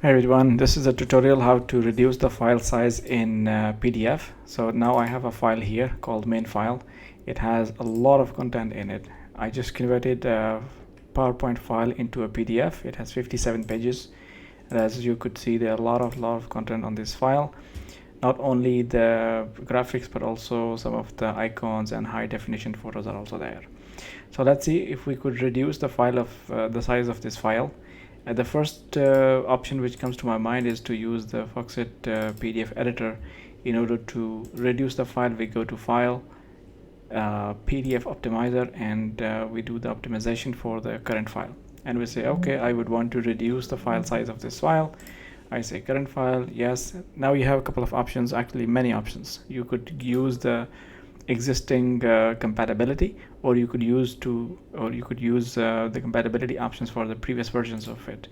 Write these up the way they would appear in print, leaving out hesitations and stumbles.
Hi everyone, this is a tutorial how to reduce the file size in PDF. So now I have a file here called main file. It has a lot of content in it. I just converted a PowerPoint file into a PDF. It has 57 pages. And as you could see, there are a lot of content on this file. Not only the graphics, but also some of the icons and high definition photos are also there. So let's see if we could reduce the the size of this file. The first option which comes to my mind is to use the Foxit PDF editor. In order to reduce the file, we go to File, PDF Optimizer, and we do the optimization for the current file. And we say, okay, I would want to reduce the file size of this file. I say current file, yes. Now you have a couple of options, actually many options. You could use the existing compatibility, or you could use the compatibility options for the previous versions of it.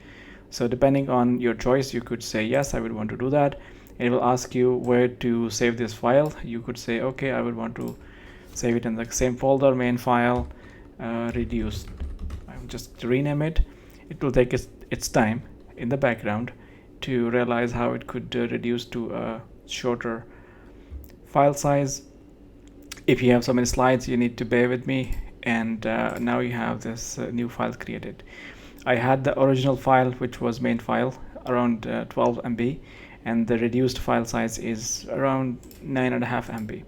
So depending on your choice, you could say yes, I would want to do that. It will ask you where to save this file. You could say, okay, I would want to save it in the same folder, main file, reduce. I will just rename it. It will take its time in the background to realize how it could reduce to a shorter file size. If you have so many slides, you need to bear with me. And now you have this new file created. I had the original file, which was main file, around 12 MB, and the reduced file size is around 9.5 MB.